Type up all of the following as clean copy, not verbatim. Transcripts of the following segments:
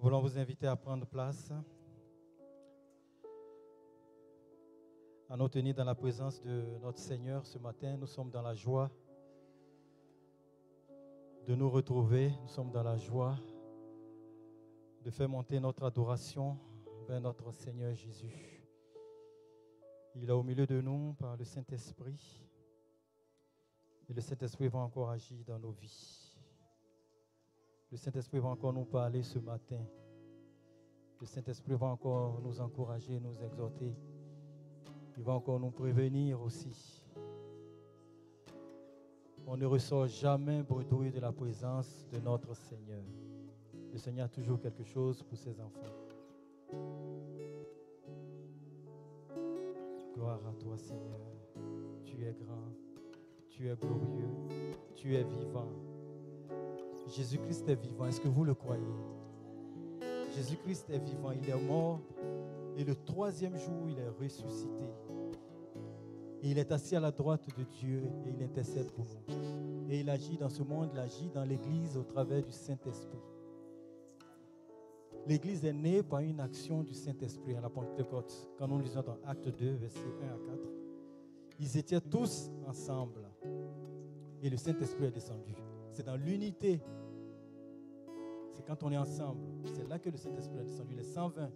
Nous voulons vous inviter à prendre place, à nous tenir dans la présence de notre Seigneur ce matin. Nous sommes dans la joie de nous retrouver. Nous sommes dans la joie de faire monter notre adoration vers notre Seigneur Jésus. Il est au milieu de nous par le Saint-Esprit. Et le Saint-Esprit va encore agir dans nos vies. Le Saint-Esprit va encore nous parler ce matin. Le Saint-Esprit va encore nous encourager, nous exhorter. Il va encore nous prévenir aussi. On ne ressort jamais bredouille de la présence de notre Seigneur. Le Seigneur a toujours quelque chose pour ses enfants. Gloire à toi, Seigneur. Tu es grand, tu es glorieux, tu es vivant. Jésus-Christ est vivant. Est-ce que vous le croyez? Jésus-Christ est vivant. Il est mort et le troisième jour, il est ressuscité. Et il est assis à la droite de Dieu et il intercède pour nous. Et il agit dans ce monde, il agit dans l'Église au travers du Saint-Esprit. L'Église est née par une action du Saint-Esprit à la Pentecôte. Quand nous lisons dans Acte 2, versets 1 à 4, ils étaient tous ensemble et le Saint-Esprit est descendu. C'est dans l'unité. C'est quand on est ensemble. C'est là que le Saint-Esprit est descendu, les 120.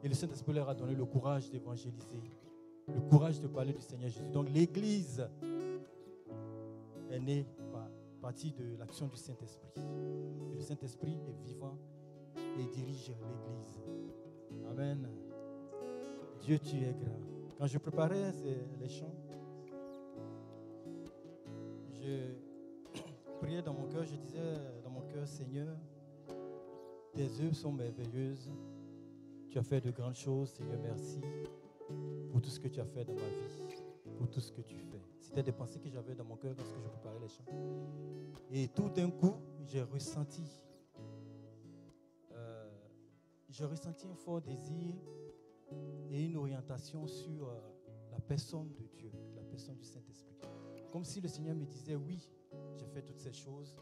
Et le Saint-Esprit leur a donné le courage d'évangéliser, le courage de parler du Seigneur Jésus. Donc l'Église est née par partie de l'action du Saint-Esprit. Et le Saint-Esprit est vivant et dirige l'Église. Amen. Dieu, tu es grand. Quand je préparais les chants, je priais dans mon cœur, je disais dans mon cœur, Seigneur, tes œuvres sont merveilleuses. Tu as fait de grandes choses, Seigneur, merci pour tout ce que tu as fait dans ma vie, pour tout ce que tu fais. C'était des pensées que j'avais dans mon cœur lorsque je préparais les chants. Et tout d'un coup, j'ai ressenti un fort désir et une orientation sur la personne de Dieu, la personne du Saint-Esprit. Comme si le Seigneur me disait, oui, j'ai fait toutes ces choses,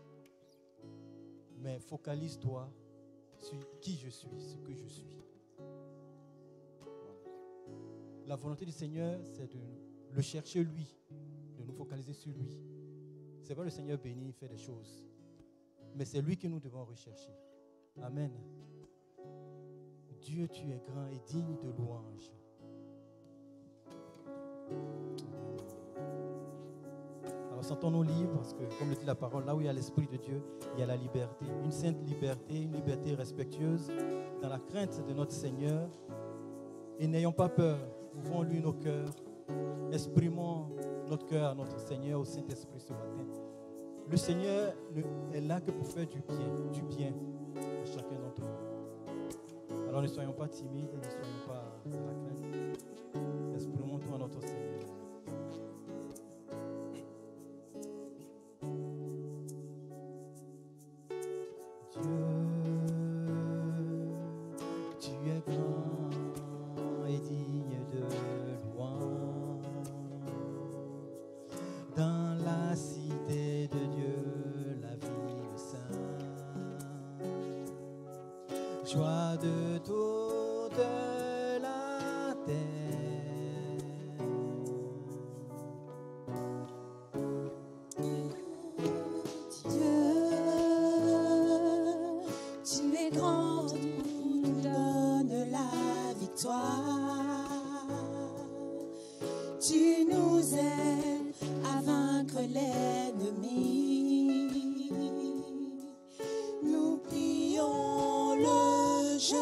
mais focalise-toi sur qui je suis, ce que je suis. La volonté du Seigneur, c'est de le chercher lui, de nous focaliser sur lui. C'est vrai, le Seigneur bénit, il fait des choses, mais c'est lui que nous devons rechercher. Amen. Dieu, tu es grand et digne de louange. Alors sentons-nous libres, parce que comme le dit la parole, là où il y a l'Esprit de Dieu, il y a la liberté. Une sainte liberté, une liberté respectueuse, dans la crainte de notre Seigneur. Et n'ayons pas peur, ouvrons-lui nos cœurs, exprimons notre cœur à notre Seigneur, au Saint-Esprit ce matin. Le Seigneur est là que pour faire du bien à chacun d'entre nous. Alors ne soyons pas timides, ne soyons pas dans la crainte. Exprimons tout à notre Seigneur. Joie de toute la terre. Dieu, tu es grand, tu nous donnes la victoire. Tu nous aides à vaincre l'ennemi. Nous plions le genou.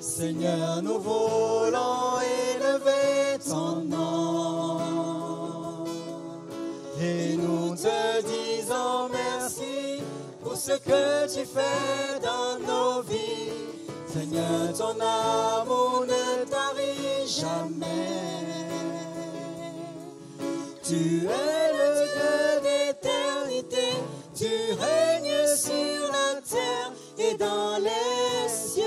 Seigneur, nous voulons élever ton nom et nous te disons merci pour ce que tu fais dans nos vies. Seigneur, ton amour ne tarit jamais. Tu es le Dieu d'éternité, tu règnes sur la terre et dans les cieux.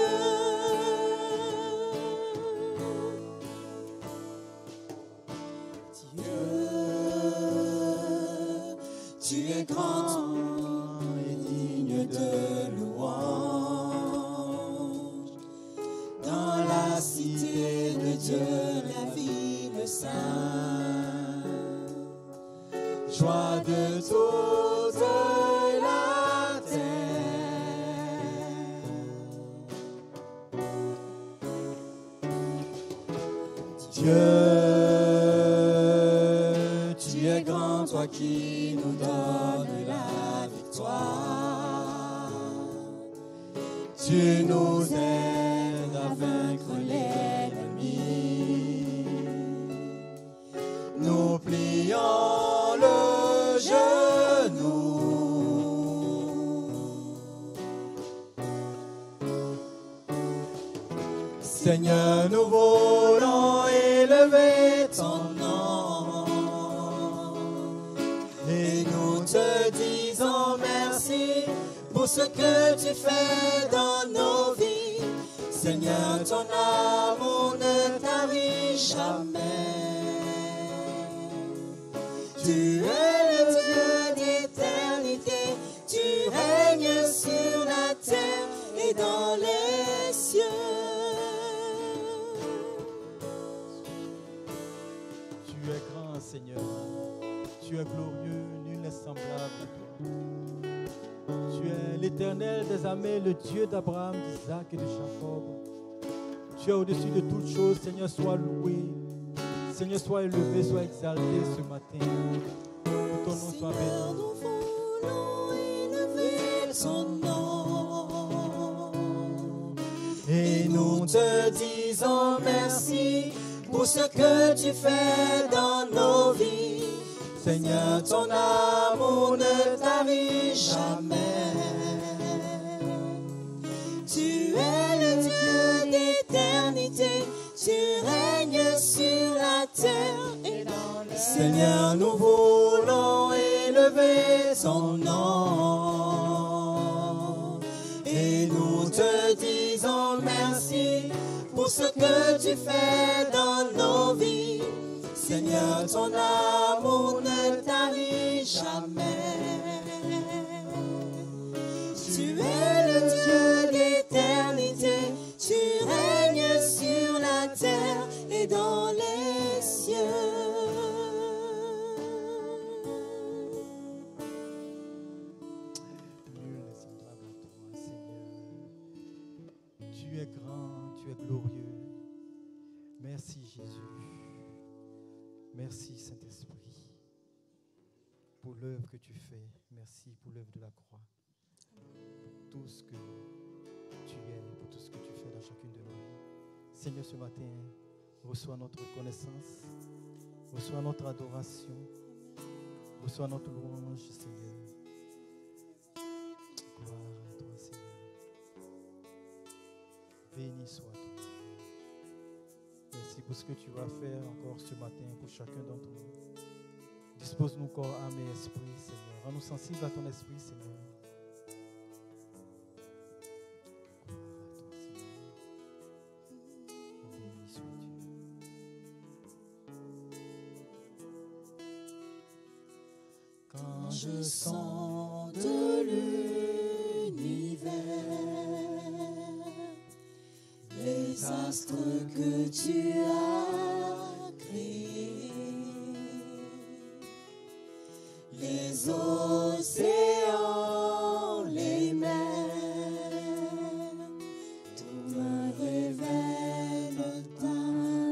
Dieu, es grand et digne de louange. Dans la cité de Dieu, la ville sainte, joie de toute la terre. Dieu, tu es grand, toi qui nous donnes la victoire. Tu nous aides à vaincre l'ennemi. Nous plions le genou. Seigneur, nous voulons élever ton nom et nous te disons merci pour ce que tu fais dans nos vies. Seigneur, ton amour ne tarit jamais. Tu es le Dieu d'éternité, tu règnes sur la terre et dans les cieux. Tu es grand, Seigneur. Tu es glorieux, nul n'est semblable à toi. Tu es l'Éternel des armées, le Dieu d'Abraham, d'Isaac et de Jacob. Tu es au-dessus de toutes choses, Seigneur, sois loué. Seigneur, sois élevé, sois exalté ce matin. Que ton nom soit béni. Nous voulons élever son nom et nous te disons merci pour ce que tu fais dans nos vies. Seigneur, ton amour ne tarit jamais. Tu es le Dieu d'éternité, tu règnes sur la terre et dans les cieux. Seigneur, nous voulons élever son nom et nous te disons merci pour ce que tu fais dans nos vies. Seigneur, ton amour ne tarit jamais. Tu es le Dieu d'éternité, tu règnes sur la terre et dans les cieux. Nul n'est semblable à toi, Seigneur. Tu es grand, tu es glorieux. Merci, Jésus. Merci, Saint-Esprit, pour l'œuvre que tu fais. Merci pour l'œuvre de la croix. Pour tout ce que tu es, pour tout ce que tu fais dans chacune de nos vies. Seigneur, ce matin, reçois notre reconnaissance, reçois notre adoration, reçois notre louange, Seigneur. Gloire à toi, Seigneur. Béni sois-tu. Merci pour ce que tu vas faire encore ce matin pour chacun d'entre nous. Dispose-nous corps, âme et esprit, Seigneur. Rends-nous sensibles à ton esprit, Seigneur. Quand je sens de l'univers les astres que tu as créés, les océans, les mers, tout me révèle ta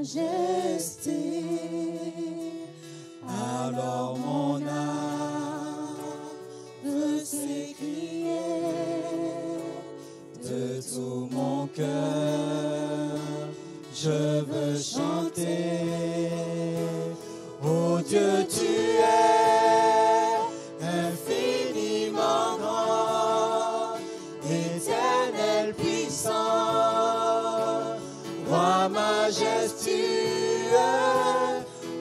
majesté. Alors mon âme veut s'écrier de tout mon cœur, je veux chanter. Oh Dieu, tu es infiniment grand, éternel puissant, roi majestueux.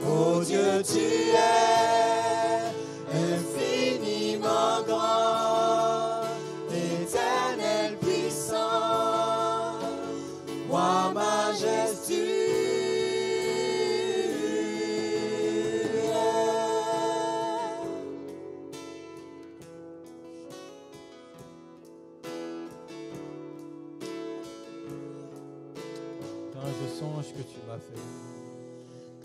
Oh Dieu, tu es infiniment grand, éternel puissant, roi majestueux. je songe que tu m'as fait.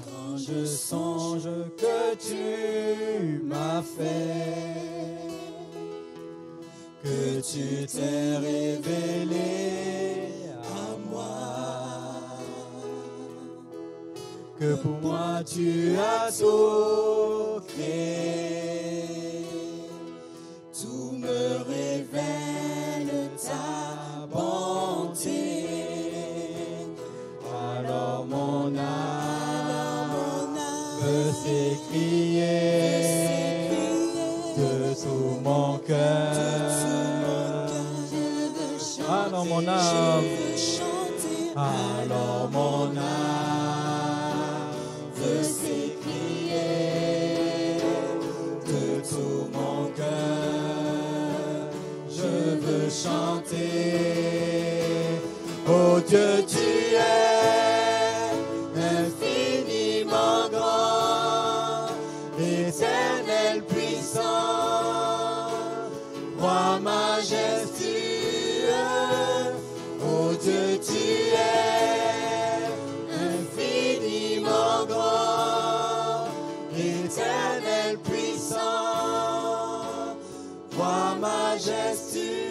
Quand je songe que tu m'as fait, que tu t'es révélé à moi, que pour moi tu as tout créé, tout me révèle ta bonté. Alors mon âme veut s'écrier de tout mon cœur. Alors mon âme, alors mon âme veut s'écrier de tout mon cœur. Je veux chanter, oh Dieu, tu es infiniment grand, éternel puissant, roi majestueux. Oh Dieu, tu es infiniment grand, éternel puissant, roi majestueux.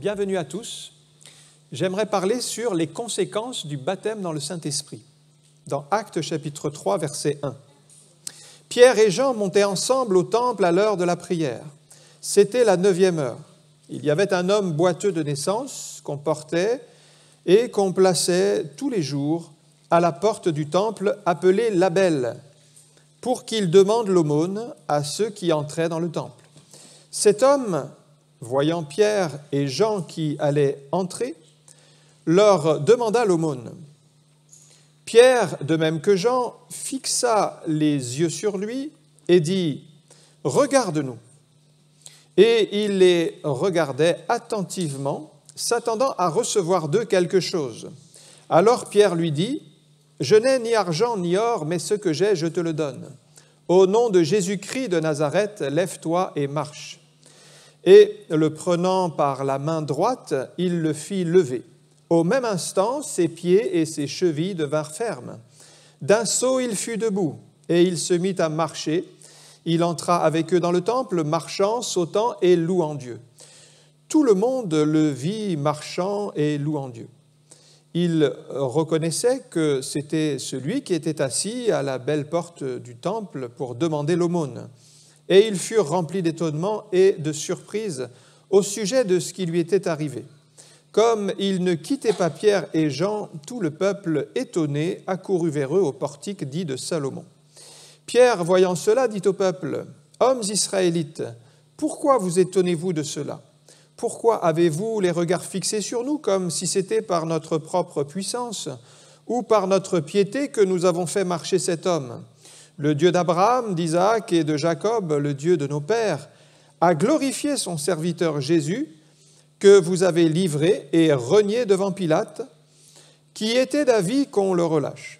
bienvenue à tous. J'aimerais parler sur les conséquences du baptême dans le Saint-Esprit, dans Actes chapitre 3, verset 1. Pierre et Jean montaient ensemble au temple à l'heure de la prière. C'était la 9e heure. Il y avait un homme boiteux de naissance qu'on portait et qu'on plaçait tous les jours à la porte du temple appelée Label, pour qu'il demande l'aumône à ceux qui entraient dans le temple. Cet homme, voyant Pierre et Jean qui allaient entrer, leur demanda l'aumône. Pierre, de même que Jean, fixa les yeux sur lui et dit « Regarde-nous ». Et il les regardait attentivement, s'attendant à recevoir d'eux quelque chose. Alors Pierre lui dit « Je n'ai ni argent ni or, mais ce que j'ai, je te le donne. Au nom de Jésus-Christ de Nazareth, lève-toi et marche. » Et le prenant par la main droite, il le fit lever. Au même instant, ses pieds et ses chevilles devinrent fermes. D'un saut, il fut debout, et il se mit à marcher. Il entra avec eux dans le temple, marchant, sautant et louant Dieu. Tout le monde le vit marchant et louant Dieu. Il reconnaissait que c'était celui qui était assis à la belle porte du temple pour demander l'aumône. Et ils furent remplis d'étonnement et de surprise au sujet de ce qui lui était arrivé. Comme ils ne quittaient pas Pierre et Jean, tout le peuple, étonné, accourut vers eux au portique dit de Salomon. Pierre, voyant cela, dit au peuple, « Hommes israélites, pourquoi vous étonnez-vous de cela ? Pourquoi avez-vous les regards fixés sur nous, comme si c'était par notre propre puissance ou par notre piété que nous avons fait marcher cet homme ? Le Dieu d'Abraham, d'Isaac et de Jacob, le Dieu de nos pères, a glorifié son serviteur Jésus, que vous avez livré et renié devant Pilate, qui était d'avis qu'on le relâche.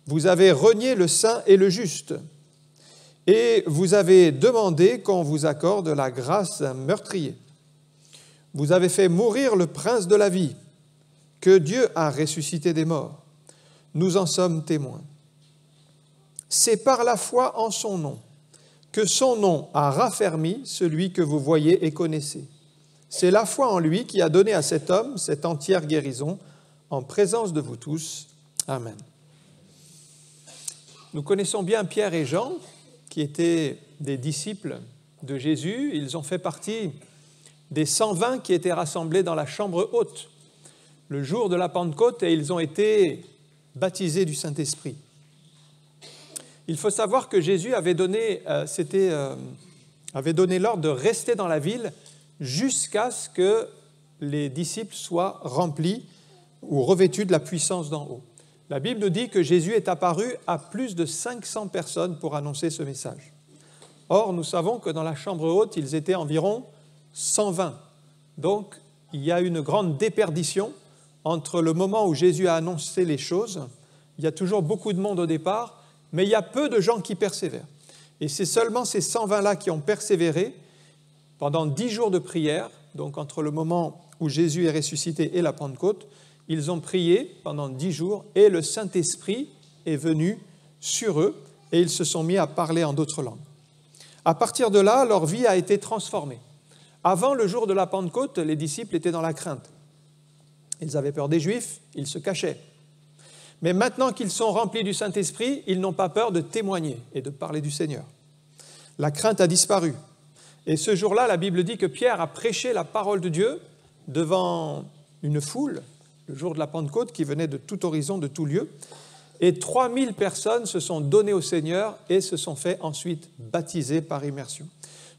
Vous avez renié le saint et le juste, et vous avez demandé qu'on vous accorde la grâce d'un meurtrier. Vous avez fait mourir le prince de la vie, que Dieu a ressuscité des morts. Nous en sommes témoins. C'est par la foi en son nom que son nom a raffermi celui que vous voyez et connaissez. C'est la foi en lui qui a donné à cet homme cette entière guérison en présence de vous tous. Amen. Nous connaissons bien Pierre et Jean, qui étaient des disciples de Jésus. Ils ont fait partie des 120 qui étaient rassemblés dans la chambre haute le jour de la Pentecôte et ils ont été baptisés du Saint-Esprit. Il faut savoir que Jésus avait donné l'ordre de rester dans la ville jusqu'à ce que les disciples soient remplis ou revêtus de la puissance d'en haut. La Bible nous dit que Jésus est apparu à plus de 500 personnes pour annoncer ce message. Or, nous savons que dans la chambre haute, ils étaient environ 120. Donc, il y a une grande déperdition entre le moment où Jésus a annoncé les choses. Il y a toujours beaucoup de monde au départ, mais il y a peu de gens qui persévèrent. Et c'est seulement ces 120-là qui ont persévéré pendant 10 jours de prière, donc entre le moment où Jésus est ressuscité et la Pentecôte, ils ont prié pendant 10 jours et le Saint-Esprit est venu sur eux et ils se sont mis à parler en d'autres langues. À partir de là, leur vie a été transformée. Avant le jour de la Pentecôte, les disciples étaient dans la crainte. Ils avaient peur des Juifs, ils se cachaient. Mais maintenant qu'ils sont remplis du Saint-Esprit, ils n'ont pas peur de témoigner et de parler du Seigneur. La crainte a disparu. Et ce jour-là, la Bible dit que Pierre a prêché la parole de Dieu devant une foule, le jour de la Pentecôte, qui venait de tout horizon, de tout lieu. Et 3000 personnes se sont données au Seigneur et se sont fait ensuite baptiser par immersion.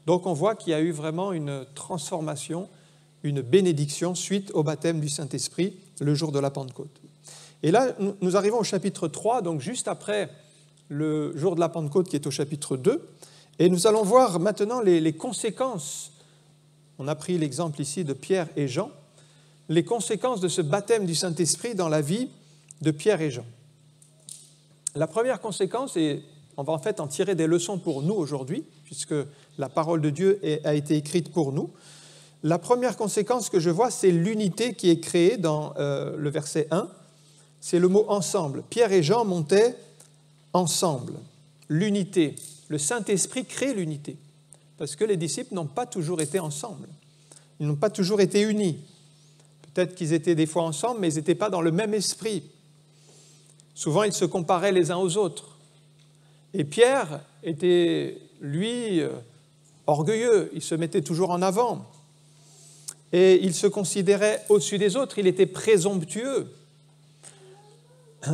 Donc on voit qu'il y a eu vraiment une transformation, une bénédiction suite au baptême du Saint-Esprit le jour de la Pentecôte. Et là, nous arrivons au chapitre 3, donc juste après le jour de la Pentecôte qui est au chapitre 2. Et nous allons voir maintenant les conséquences. On a pris l'exemple ici de Pierre et Jean. Les conséquences de ce baptême du Saint-Esprit dans la vie de Pierre et Jean. La première conséquence, et on va en fait en tirer des leçons pour nous aujourd'hui, puisque la parole de Dieu a été écrite pour nous. La première conséquence que je vois, c'est l'unité qui est créée dans le verset 1. C'est le mot « ensemble ». Pierre et Jean montaient ensemble. L'unité. Le Saint-Esprit crée l'unité, parce que les disciples n'ont pas toujours été ensemble. Ils n'ont pas toujours été unis. Peut-être qu'ils étaient des fois ensemble, mais ils n'étaient pas dans le même esprit. Souvent, ils se comparaient les uns aux autres. Et Pierre était, lui, orgueilleux. Il se mettait toujours en avant. Et il se considérait au-dessus des autres. Il était présomptueux.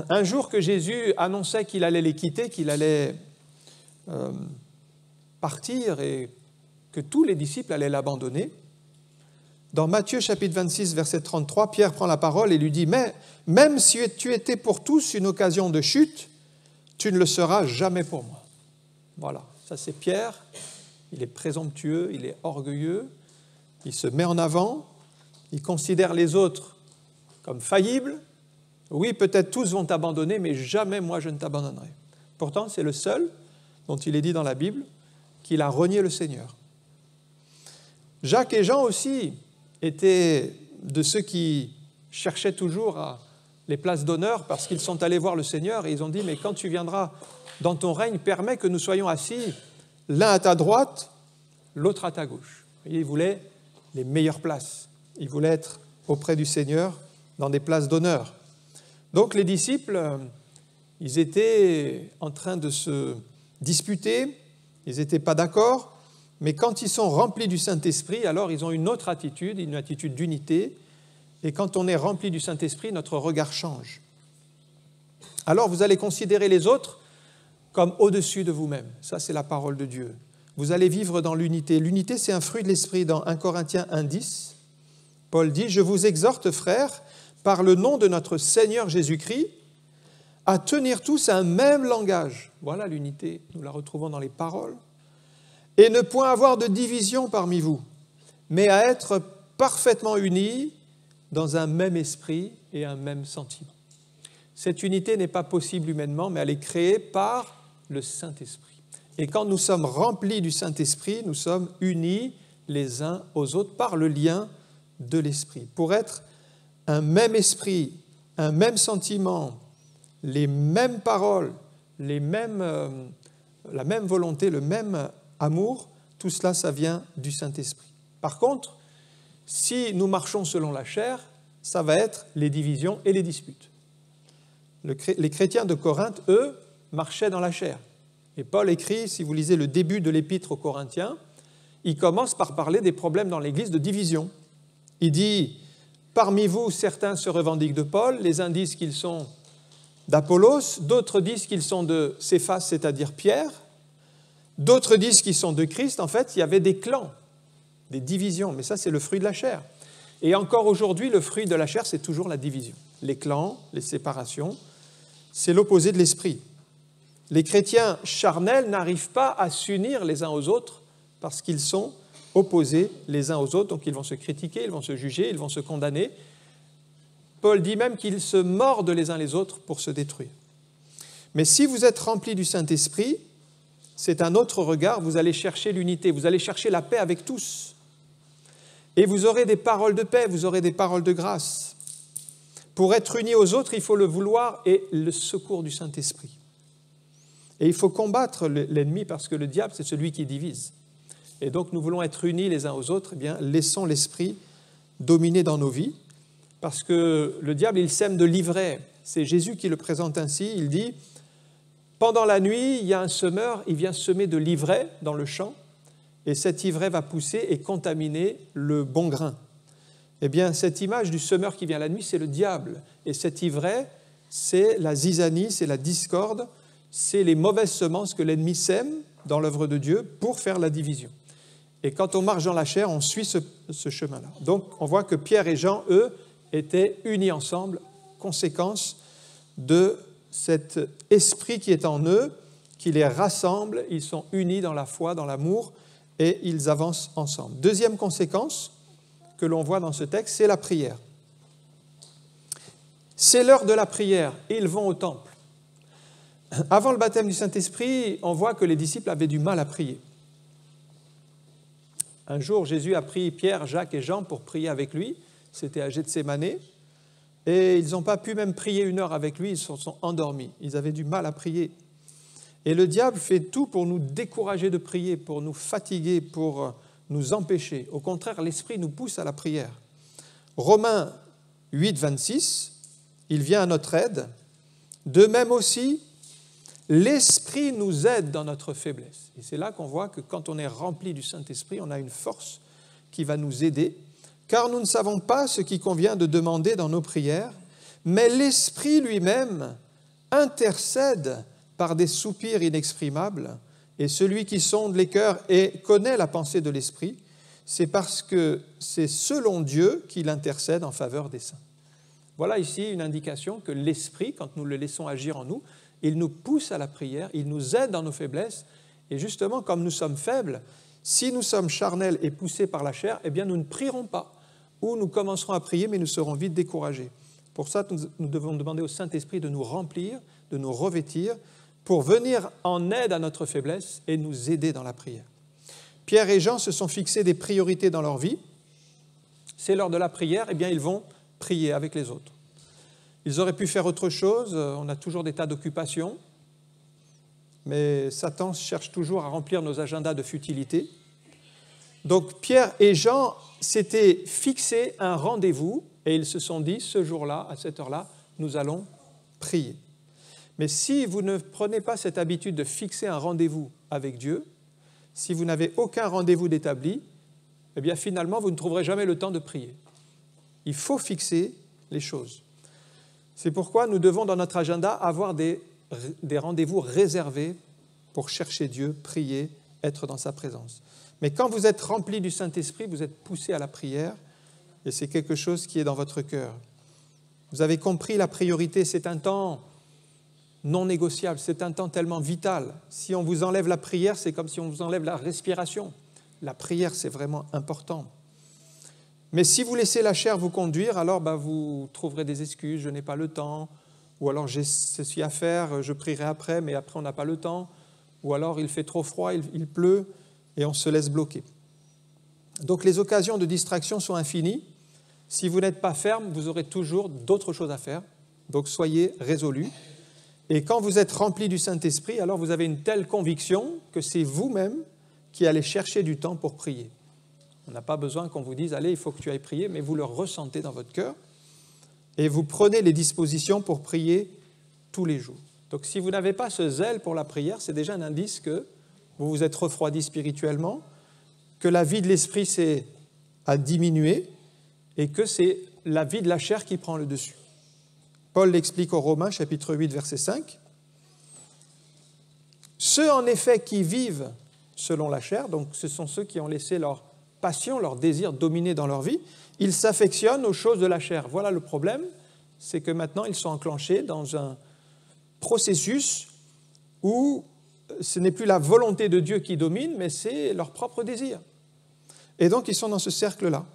Un jour que Jésus annonçait qu'il allait les quitter, qu'il allait partir et que tous les disciples allaient l'abandonner, dans Matthieu chapitre 26, verset 33, Pierre prend la parole et lui dit « Mais même si tu étais pour tous une occasion de chute, tu ne le seras jamais pour moi. » Voilà, ça c'est Pierre, il est présomptueux, il est orgueilleux, il se met en avant, il considère les autres comme faillibles. Oui, peut-être tous vont t'abandonner, mais jamais moi je ne t'abandonnerai. Pourtant, c'est le seul dont il est dit dans la Bible qu'il a renié le Seigneur. Jacques et Jean aussi étaient de ceux qui cherchaient toujours les places d'honneur parce qu'ils sont allés voir le Seigneur et ils ont dit « Mais quand tu viendras dans ton règne, permets que nous soyons assis l'un à ta droite, l'autre à ta gauche. » Ils voulaient les meilleures places. Ils voulaient être auprès du Seigneur dans des places d'honneur. Donc les disciples, ils étaient en train de se disputer, ils n'étaient pas d'accord, mais quand ils sont remplis du Saint-Esprit, alors ils ont une autre attitude, une attitude d'unité, et quand on est rempli du Saint-Esprit, notre regard change. Alors vous allez considérer les autres comme au-dessus de vous-même. Ça, c'est la parole de Dieu. Vous allez vivre dans l'unité. L'unité, c'est un fruit de l'Esprit. Dans 1 Corinthiens 1,10, Paul dit « Je vous exhorte, frères, par le nom de notre Seigneur Jésus-Christ, à tenir tous un même langage. » Voilà l'unité, nous la retrouvons dans les paroles. « Et ne point avoir de division parmi vous, mais à être parfaitement unis dans un même esprit et un même sentiment. » Cette unité n'est pas possible humainement, mais elle est créée par le Saint-Esprit. Et quand nous sommes remplis du Saint-Esprit, nous sommes unis les uns aux autres par le lien de l'Esprit. Pour être un même esprit, un même sentiment, les mêmes paroles, la même volonté, le même amour, tout cela, ça vient du Saint-Esprit. Par contre, si nous marchons selon la chair, ça va être les divisions et les disputes. Les chrétiens de Corinthe, eux, marchaient dans la chair. Et Paul écrit, si vous lisez le début de l'épître aux Corinthiens, il commence par parler des problèmes dans l'Église de division. Il dit « Parmi vous, certains se revendiquent de Paul, les uns disent qu'ils sont d'Apollos, d'autres disent qu'ils sont de Céphas, c'est-à-dire Pierre, d'autres disent qu'ils sont de Christ. » En fait, il y avait des clans, des divisions, mais ça, c'est le fruit de la chair. Et encore aujourd'hui, le fruit de la chair, c'est toujours la division. Les clans, les séparations, c'est l'opposé de l'esprit. Les chrétiens charnels n'arrivent pas à s'unir les uns aux autres parce qu'ils sont opposés les uns aux autres, donc ils vont se critiquer, ils vont se juger, ils vont se condamner. Paul dit même qu'ils se mordent les uns les autres pour se détruire. Mais si vous êtes remplis du Saint-Esprit, c'est un autre regard, vous allez chercher l'unité, vous allez chercher la paix avec tous. Et vous aurez des paroles de paix, vous aurez des paroles de grâce. Pour être unis aux autres, il faut le vouloir et le secours du Saint-Esprit. Et il faut combattre l'ennemi parce que le diable, c'est celui qui divise. Et donc, nous voulons être unis les uns aux autres, eh bien, laissons l'esprit dominer dans nos vies parce que le diable, il sème de l'ivraie. C'est Jésus qui le présente ainsi. Il dit, pendant la nuit, il y a un semeur, il vient semer de l'ivraie dans le champ et cette ivraie va pousser et contaminer le bon grain. Eh bien, cette image du semeur qui vient la nuit, c'est le diable. Et cette ivraie, c'est la zizanie, c'est la discorde, c'est les mauvaises semences que l'ennemi sème dans l'œuvre de Dieu pour faire la division. Et quand on marche dans la chair, on suit ce chemin-là. Donc, on voit que Pierre et Jean, eux, étaient unis ensemble, conséquence de cet esprit qui est en eux, qui les rassemble, ils sont unis dans la foi, dans l'amour, et ils avancent ensemble. Deuxième conséquence que l'on voit dans ce texte, c'est la prière. C'est l'heure de la prière, et ils vont au temple. Avant le baptême du Saint-Esprit, on voit que les disciples avaient du mal à prier. Un jour, Jésus a pris Pierre, Jacques et Jean pour prier avec lui. C'était à Gethsémanée. Et ils n'ont pas pu même prier 1 heure avec lui, ils se sont endormis. Ils avaient du mal à prier. Et le diable fait tout pour nous décourager de prier, pour nous fatiguer, pour nous empêcher. Au contraire, l'Esprit nous pousse à la prière. Romains 8, 26, il vient à notre aide. De même aussi, l'Esprit nous aide dans notre faiblesse. Et c'est là qu'on voit que quand on est rempli du Saint-Esprit, on a une force qui va nous aider, car nous ne savons pas ce qui convient de demander dans nos prières, mais l'Esprit lui-même intercède par des soupirs inexprimables, et celui qui sonde les cœurs et connaît la pensée de l'Esprit, c'est parce que c'est selon Dieu qu'il intercède en faveur des saints. Voilà ici une indication que l'Esprit, quand nous le laissons agir en nous, il nous pousse à la prière, il nous aide dans nos faiblesses, et justement, comme nous sommes faibles, si nous sommes charnels et poussés par la chair, eh bien nous ne prierons pas, ou nous commencerons à prier, mais nous serons vite découragés. Pour ça, nous devons demander au Saint-Esprit de nous remplir, de nous revêtir, pour venir en aide à notre faiblesse et nous aider dans la prière. Pierre et Jean se sont fixés des priorités dans leur vie. C'est lors de la prière, eh bien ils vont prier avec les autres. Ils auraient pu faire autre chose, on a toujours des tas d'occupations, mais Satan cherche toujours à remplir nos agendas de futilité. Donc Pierre et Jean s'étaient fixés un rendez-vous et ils se sont dit, ce jour-là, à cette heure-là, nous allons prier. Mais si vous ne prenez pas cette habitude de fixer un rendez-vous avec Dieu, si vous n'avez aucun rendez-vous d'établi, eh bien finalement, vous ne trouverez jamais le temps de prier. Il faut fixer les choses. C'est pourquoi nous devons, dans notre agenda, avoir des rendez-vous réservés pour chercher Dieu, prier, être dans sa présence. Mais quand vous êtes rempli du Saint-Esprit, vous êtes poussé à la prière, et c'est quelque chose qui est dans votre cœur. Vous avez compris la priorité, c'est un temps non négociable, c'est un temps tellement vital. Si on vous enlève la prière, c'est comme si on vous enlève la respiration. La prière, c'est vraiment important. Mais si vous laissez la chair vous conduire, alors vous trouverez des excuses, je n'ai pas le temps, ou alors j'ai ceci à faire, je prierai après, mais après on n'a pas le temps, ou alors il fait trop froid, il pleut, et on se laisse bloquer. Donc les occasions de distraction sont infinies. Si vous n'êtes pas ferme, vous aurez toujours d'autres choses à faire, donc soyez résolus. Et quand vous êtes rempli du Saint-Esprit, alors vous avez une telle conviction que c'est vous-même qui allez chercher du temps pour prier. On n'a pas besoin qu'on vous dise « Allez, il faut que tu ailles prier », mais vous le ressentez dans votre cœur et vous prenez les dispositions pour prier tous les jours. Donc si vous n'avez pas ce zèle pour la prière, c'est déjà un indice que vous vous êtes refroidi spirituellement, que la vie de l'esprit a diminué et que c'est la vie de la chair qui prend le dessus. Paul l'explique aux Romains, chapitre 8, verset 5. « Ceux en effet qui vivent selon la chair, donc ce sont ceux qui ont laissé leur passion, leur désir dominer dans leur vie, ils s'affectionnent aux choses de la chair. » Voilà le problème, c'est que maintenant ils sont enclenchés dans un processus où ce n'est plus la volonté de Dieu qui domine, mais c'est leur propre désir. Et donc ils sont dans ce cercle-là.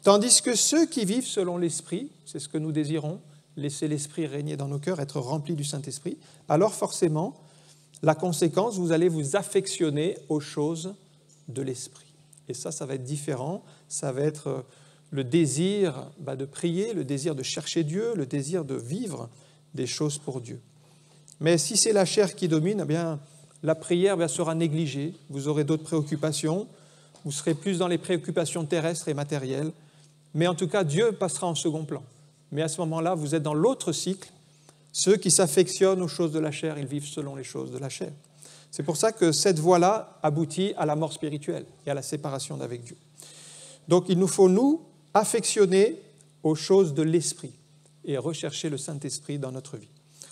Tandis que ceux qui vivent selon l'Esprit, c'est ce que nous désirons, laisser l'Esprit régner dans nos cœurs, être remplis du Saint-Esprit, alors forcément, la conséquence, vous allez vous affectionner aux choses de l'Esprit. Et ça va être différent, ça va être le désir de prier, le désir de chercher Dieu, le désir de vivre des choses pour Dieu. Mais si c'est la chair qui domine, eh bien, la prière sera négligée, vous aurez d'autres préoccupations, vous serez plus dans les préoccupations terrestres et matérielles, mais en tout cas, Dieu passera en second plan. Mais à ce moment-là, vous êtes dans l'autre cycle. Ceux qui s'affectionnent aux choses de la chair, ils vivent selon les choses de la chair. C'est pour ça que cette voie-là aboutit à la mort spirituelle et à la séparation d'avec Dieu. Donc il nous faut, nous, affectionner aux choses de l'esprit et rechercher le Saint-Esprit dans notre vie.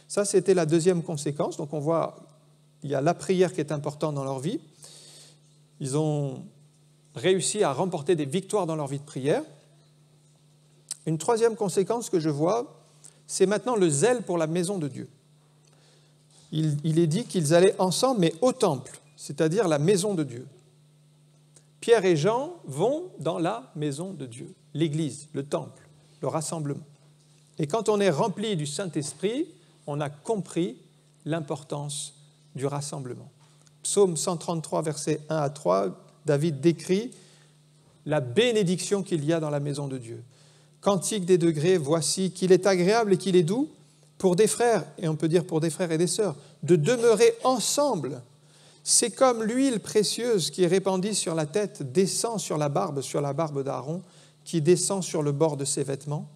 Ça, c'était la deuxième conséquence. Donc on voit, il y a la prière qui est importante dans leur vie. Ils ont réussi à remporter des victoires dans leur vie de prière. Une troisième conséquence que je vois, c'est maintenant le zèle pour la maison de Dieu. Il est dit qu'ils allaient ensemble, mais au temple, c'est-à-dire la maison de Dieu. Pierre et Jean vont dans la maison de Dieu, l'église, le temple, le rassemblement. Et quand on est rempli du Saint-Esprit, on a compris l'importance du rassemblement. Psaume 133, versets 1 à 3, David décrit la bénédiction qu'il y a dans la maison de Dieu. Cantique des degrés, voici qu'il est agréable et qu'il est doux pour des frères, et on peut dire pour des frères et des sœurs, de demeurer ensemble. C'est comme l'huile précieuse qui est répandue sur la tête descend sur la barbe d'Aaron, qui descend sur le bord de ses vêtements.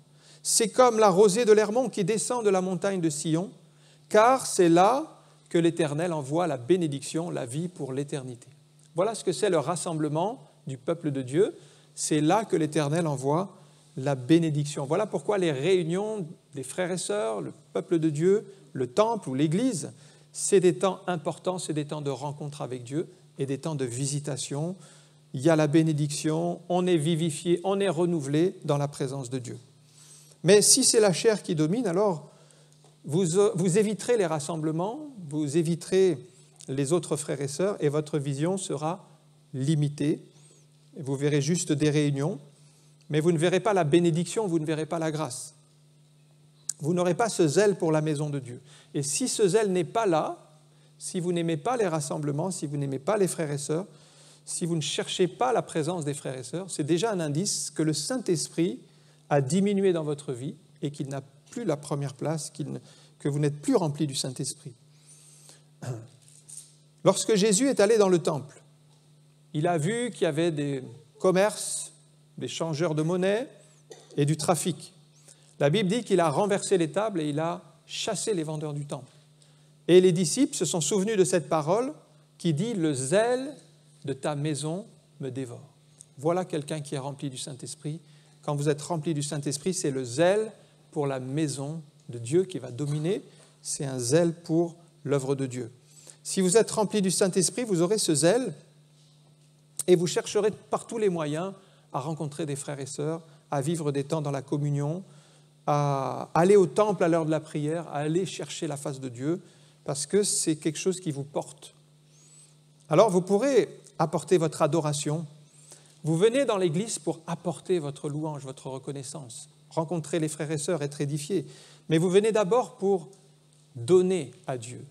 C'est comme la rosée de l'Hermon qui descend de la montagne de Sion, car c'est là que l'Éternel envoie la bénédiction, la vie pour l'éternité. Voilà ce que c'est le rassemblement du peuple de Dieu. C'est là que l'Éternel envoie la bénédiction. Voilà pourquoi les réunions des frères et sœurs, le peuple de Dieu, le temple ou l'Église, c'est des temps importants, c'est des temps de rencontre avec Dieu et des temps de visitation. Il y a la bénédiction, on est vivifié, on est renouvelé dans la présence de Dieu. Mais si c'est la chair qui domine, alors vous éviterez les rassemblements, vous éviterez les autres frères et sœurs et votre vision sera limitée. Vous verrez juste des réunions, mais vous ne verrez pas la bénédiction, vous ne verrez pas la grâce. Vous n'aurez pas ce zèle pour la maison de Dieu. Et si ce zèle n'est pas là, si vous n'aimez pas les rassemblements, si vous n'aimez pas les frères et sœurs, si vous ne cherchez pas la présence des frères et sœurs, c'est déjà un indice que le Saint-Esprit a diminué dans votre vie et qu'il n'a plus la première place, que vous n'êtes plus rempli du Saint-Esprit. Lorsque Jésus est allé dans le temple, il a vu qu'il y avait des commerces, des changeurs de monnaie et du trafic. La Bible dit qu'il a renversé les tables et il a chassé les vendeurs du temple. Et les disciples se sont souvenus de cette parole qui dit « Le zèle de ta maison me dévore ». Voilà quelqu'un qui est rempli du Saint-Esprit. Quand vous êtes rempli du Saint-Esprit, c'est le zèle pour la maison de Dieu qui va dominer. C'est un zèle pour l'œuvre de Dieu. Si vous êtes rempli du Saint-Esprit, vous aurez ce zèle et vous chercherez par tous les moyens à rencontrer des frères et sœurs, à vivre des temps dans la communion, à aller au temple à l'heure de la prière, à aller chercher la face de Dieu, parce que c'est quelque chose qui vous porte. Alors vous pourrez apporter votre adoration. Vous venez dans l'église pour apporter votre louange, votre reconnaissance, rencontrer les frères et sœurs, être édifiés. Mais vous venez d'abord pour donner à Dieu.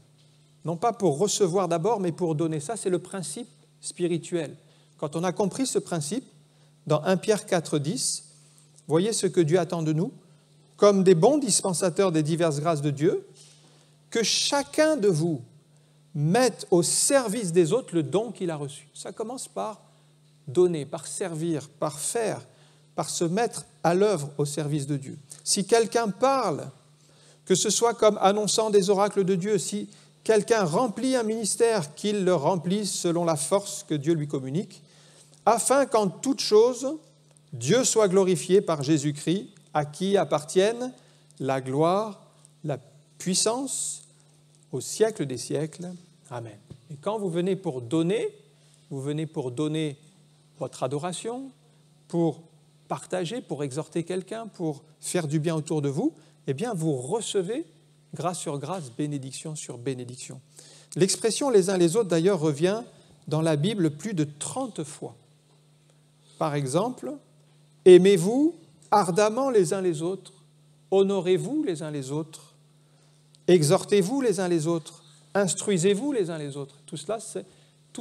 Non pas pour recevoir d'abord, mais pour donner. Ça, c'est le principe spirituel. Quand on a compris ce principe, dans 1 Pierre 4, 10, voyez ce que Dieu attend de nous, comme des bons dispensateurs des diverses grâces de Dieu, que chacun de vous mette au service des autres le don qu'il a reçu. Ça commence par donner, par servir, par faire, par se mettre à l'œuvre au service de Dieu. Si quelqu'un parle, que ce soit comme annonçant des oracles de Dieu, si quelqu'un remplit un ministère, qu'il le remplisse selon la force que Dieu lui communique, afin qu'en toute chose, Dieu soit glorifié par Jésus-Christ, à qui appartiennent la gloire, la puissance, au siècle des siècles. Amen. Et quand vous venez pour donner votre adoration, pour partager, pour exhorter quelqu'un, pour faire du bien autour de vous, eh bien vous recevez grâce sur grâce, bénédiction sur bénédiction. L'expression les uns les autres, d'ailleurs, revient dans la Bible plus de 30 fois. Par exemple, aimez-vous ardemment les uns les autres, honorez-vous les uns les autres, exhortez-vous les uns les autres, instruisez-vous les uns les autres. Tout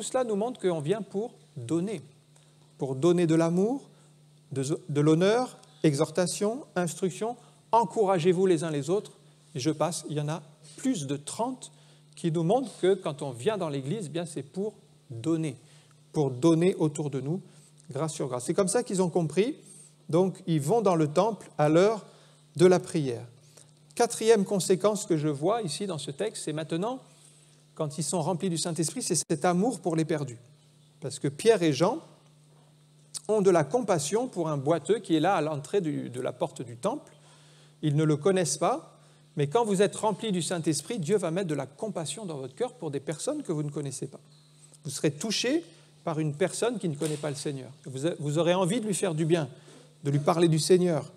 cela nous montre qu'on vient pour donner de l'amour, de l'honneur, exhortation, instruction, encouragez-vous les uns les autres. Et je passe, il y en a plus de 30 qui nous montrent que quand on vient dans l'Église, bien c'est pour donner autour de nous, grâce sur grâce. C'est comme ça qu'ils ont compris. Donc, ils vont dans le temple à l'heure de la prière. Quatrième conséquence que je vois ici dans ce texte, c'est maintenant, quand ils sont remplis du Saint-Esprit, c'est cet amour pour les perdus. Parce que Pierre et Jean ont de la compassion pour un boiteux qui est là à l'entrée de la porte du temple. Ils ne le connaissent pas, mais quand vous êtes remplis du Saint-Esprit, Dieu va mettre de la compassion dans votre cœur pour des personnes que vous ne connaissez pas. Vous serez touchés par une personne qui ne connaît pas le Seigneur. Vous aurez envie de lui faire du bien, de lui parler du Seigneur,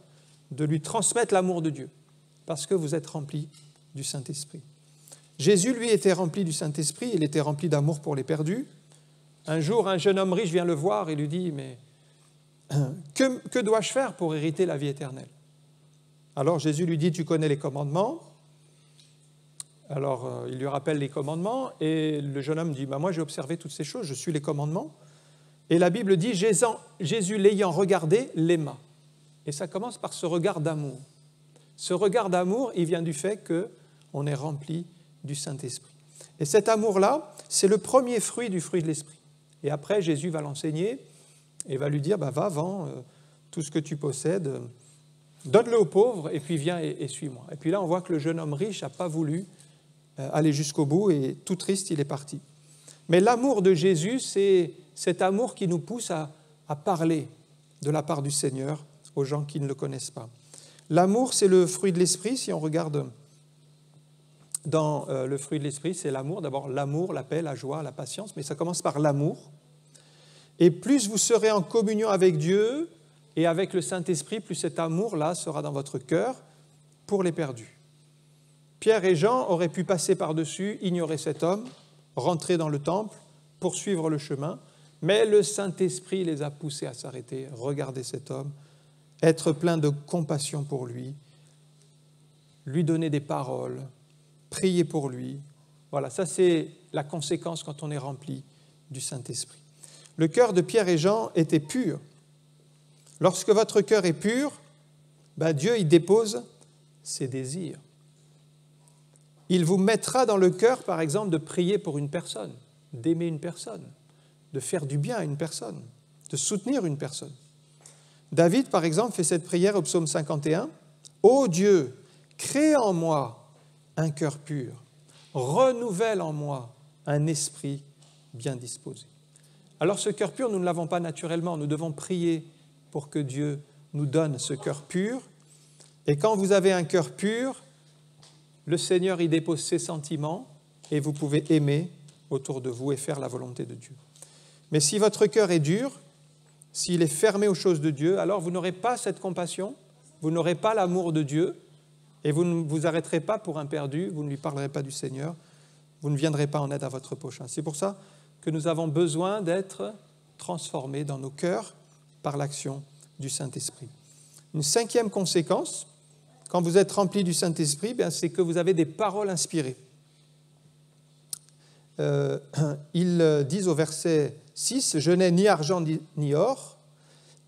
de lui transmettre l'amour de Dieu, parce que vous êtes remplis du Saint-Esprit. Jésus, lui, était rempli du Saint-Esprit, il était rempli d'amour pour les perdus. Un jour, un jeune homme riche vient le voir et lui dit « Mais que dois-je faire pour hériter la vie éternelle ?» Alors Jésus lui dit « Tu connais les commandements ?» Alors il lui rappelle les commandements et le jeune homme dit « Moi j'ai observé toutes ces choses, je suis les commandements. » Et la Bible dit « Jésus l'ayant regardé, l'aima. » Et ça commence par ce regard d'amour. Ce regard d'amour, il vient du fait qu'on est rempli du Saint-Esprit. Et cet amour-là, c'est le premier fruit du fruit de l'esprit. Et après, Jésus va l'enseigner et va lui dire, va, vends tout ce que tu possèdes, donne-le aux pauvres et puis viens et suis-moi. Et puis là, on voit que le jeune homme riche n'a pas voulu aller jusqu'au bout et tout triste, il est parti. Mais l'amour de Jésus, c'est cet amour qui nous pousse à parler de la part du Seigneur aux gens qui ne le connaissent pas. L'amour, c'est le fruit de l'esprit. Si on regarde dans le fruit de l'esprit, c'est l'amour. D'abord, l'amour, la paix, la joie, la patience, mais ça commence par l'amour. Et plus vous serez en communion avec Dieu et avec le Saint-Esprit, plus cet amour-là sera dans votre cœur pour les perdus. Pierre et Jean auraient pu passer par-dessus, ignorer cet homme, rentrer dans le temple, poursuivre le chemin, mais le Saint-Esprit les a poussés à s'arrêter, regarder cet homme, être plein de compassion pour lui donner des paroles, prier pour lui. Voilà, ça c'est la conséquence quand on est rempli du Saint-Esprit. Le cœur de Pierre et Jean était pur. Lorsque votre cœur est pur, Dieu y dépose ses désirs. Il vous mettra dans le cœur, par exemple, de prier pour une personne, d'aimer une personne, de faire du bien à une personne, de soutenir une personne. David, par exemple, fait cette prière au psaume 51. « Ô Dieu, crée en moi un cœur pur, renouvelle en moi un esprit bien disposé. » Alors ce cœur pur, nous ne l'avons pas naturellement, nous devons prier pour que Dieu nous donne ce cœur pur. Et quand vous avez un cœur pur, le Seigneur y dépose ses sentiments et vous pouvez aimer autour de vous et faire la volonté de Dieu. Mais si votre cœur est dur, s'il est fermé aux choses de Dieu, alors vous n'aurez pas cette compassion, vous n'aurez pas l'amour de Dieu et vous ne vous arrêterez pas pour un perdu, vous ne lui parlerez pas du Seigneur, vous ne viendrez pas en aide à votre prochain. C'est pour ça que nous avons besoin d'être transformés dans nos cœurs par l'action du Saint-Esprit. Une cinquième conséquence, quand vous êtes rempli du Saint-Esprit, c'est que vous avez des paroles inspirées. Ils disent au verset 6, « Je n'ai ni argent ni or,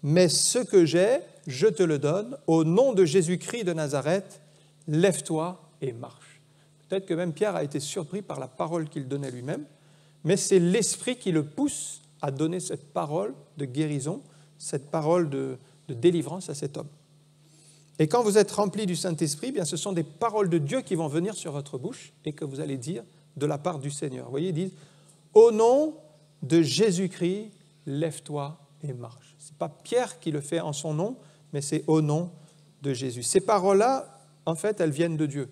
mais ce que j'ai, je te le donne. Au nom de Jésus-Christ de Nazareth, lève-toi et marche. » Peut-être que même Pierre a été surpris par la parole qu'il donnait lui-même, mais c'est l'Esprit qui le pousse à donner cette parole de guérison, cette parole de délivrance à cet homme. Et quand vous êtes rempli du Saint-Esprit, ce sont des paroles de Dieu qui vont venir sur votre bouche et que vous allez dire de la part du Seigneur. Vous voyez, ils disent « Au nom de Jésus-Christ, lève-toi et marche. » Ce n'est pas Pierre qui le fait en son nom, mais c'est au nom de Jésus. Ces paroles-là, en fait, elles viennent de Dieu.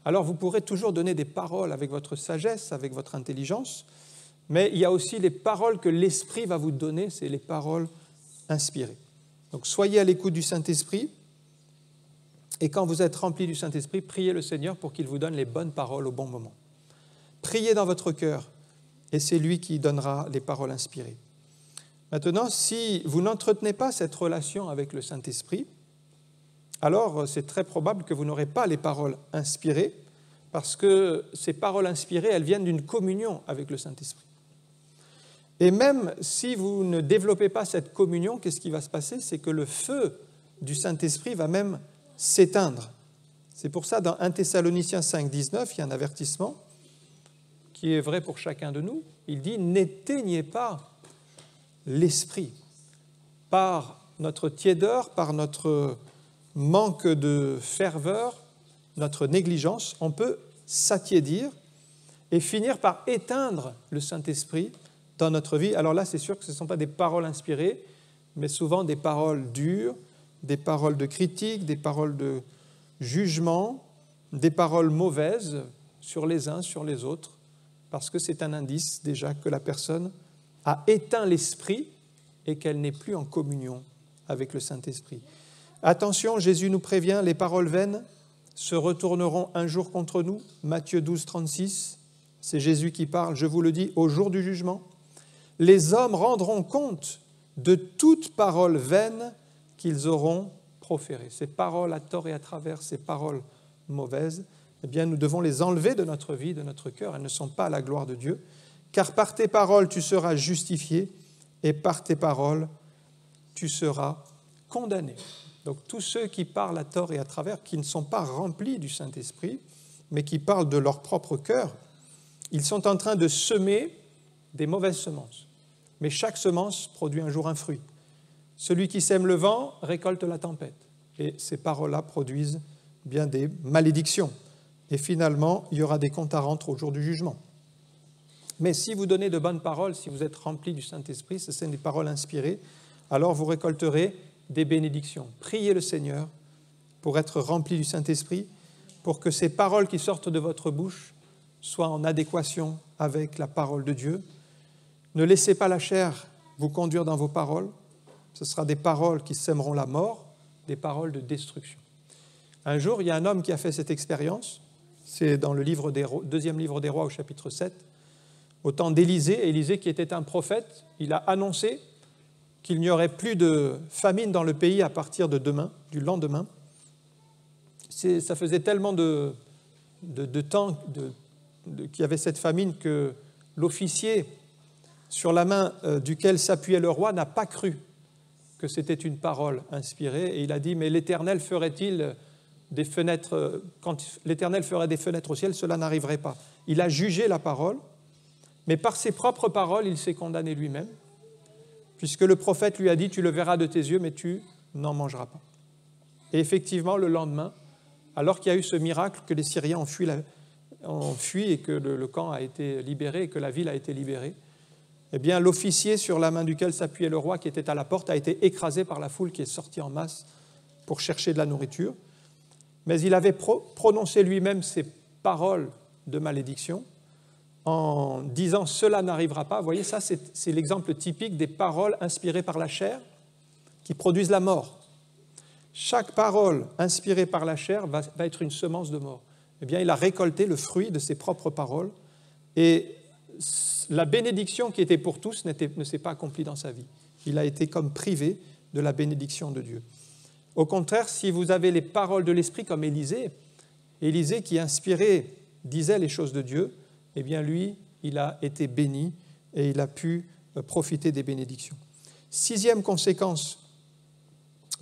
Alors, vous pourrez toujours donner des paroles avec votre sagesse, avec votre intelligence, mais il y a aussi les paroles que l'Esprit va vous donner, c'est les paroles inspirées. Donc, soyez à l'écoute du Saint-Esprit, et quand vous êtes rempli du Saint-Esprit, priez le Seigneur pour qu'il vous donne les bonnes paroles au bon moment. Priez dans votre cœur, et c'est lui qui donnera les paroles inspirées. Maintenant, si vous n'entretenez pas cette relation avec le Saint-Esprit, alors c'est très probable que vous n'aurez pas les paroles inspirées, parce que ces paroles inspirées, elles viennent d'une communion avec le Saint-Esprit. Et même si vous ne développez pas cette communion, qu'est-ce qui va se passer? C'est que le feu du Saint-Esprit va même s'éteindre. C'est pour ça, dans 1 Thessaloniciens 5, 19, il y a un avertissement qui est vrai pour chacun de nous. Il dit « N'éteignez pas l'esprit. » Par notre tiédeur, par notre manque de ferveur, notre négligence, on peut s'attiédir et finir par éteindre le Saint-Esprit dans notre vie. Alors là, c'est sûr que ce ne sont pas des paroles inspirées, mais souvent des paroles dures, des paroles de critique, des paroles de jugement, des paroles mauvaises sur les uns, sur les autres, parce que c'est un indice déjà que la personne a éteint l'esprit et qu'elle n'est plus en communion avec le Saint-Esprit. Attention, Jésus nous prévient, les paroles vaines se retourneront un jour contre nous. Matthieu 12, 36, c'est Jésus qui parle, je vous le dis, au jour du jugement. Les hommes rendront compte de toute parole vaine qu'ils auront proférée. Ces paroles à tort et à travers, ces paroles mauvaises, eh bien, nous devons les enlever de notre vie, de notre cœur. Elles ne sont pas à la gloire de Dieu. Car par tes paroles, tu seras justifié et par tes paroles, tu seras condamné. Donc, tous ceux qui parlent à tort et à travers, qui ne sont pas remplis du Saint-Esprit, mais qui parlent de leur propre cœur, Ils sont en train de semer des mauvaises semences. Mais chaque semence produit un jour un fruit. Celui qui sème le vent récolte la tempête. Et ces paroles-là produisent bien des malédictions. Et finalement, il y aura des comptes à rendre au jour du jugement. Mais si vous donnez de bonnes paroles, si vous êtes rempli du Saint-Esprit, ce sont des paroles inspirées, alors vous récolterez des bénédictions. Priez le Seigneur pour être rempli du Saint-Esprit, pour que ces paroles qui sortent de votre bouche soient en adéquation avec la parole de Dieu. Ne laissez pas la chair vous conduire dans vos paroles. Ce sera des paroles qui sèmeront la mort, des paroles de destruction. Un jour, il y a un homme qui a fait cette expérience. C'est dans le deuxième livre des Rois au chapitre 7. Au temps d'Élisée, Élisée qui était un prophète, il a annoncé qu'il n'y aurait plus de famine dans le pays à partir de demain, du lendemain. Ça faisait tellement de temps qu'il y avait cette famine que l'officier sur la main duquel s'appuyait le roi n'a pas cru que c'était une parole inspirée. Et il a dit, mais l'Éternel ferait-il des fenêtres, quand l'Éternel ferait des fenêtres au ciel, cela n'arriverait pas. Il a jugé la parole, mais par ses propres paroles, il s'est condamné lui-même, puisque le prophète lui a dit, tu le verras de tes yeux, mais tu n'en mangeras pas. Et effectivement, le lendemain, alors qu'il y a eu ce miracle que les Syriens ont fui et que le camp a été libéré et que la ville a été libérée, eh bien, l'officier sur la main duquel s'appuyait le roi qui était à la porte a été écrasé par la foule qui est sortie en masse pour chercher de la nourriture. Mais il avait prononcé lui-même ces paroles de malédiction en disant « cela n'arrivera pas ». Vous voyez, ça, c'est l'exemple typique des paroles inspirées par la chair qui produisent la mort. Chaque parole inspirée par la chair va être une semence de mort. Eh bien, il a récolté le fruit de ses propres paroles et la bénédiction qui était pour tous ne s'est pas accomplie dans sa vie. Il a été comme privé de la bénédiction de Dieu. Au contraire, si vous avez les paroles de l'Esprit comme Élisée qui inspiré disait les choses de Dieu, eh bien lui, il a été béni et il a pu profiter des bénédictions. 6e conséquence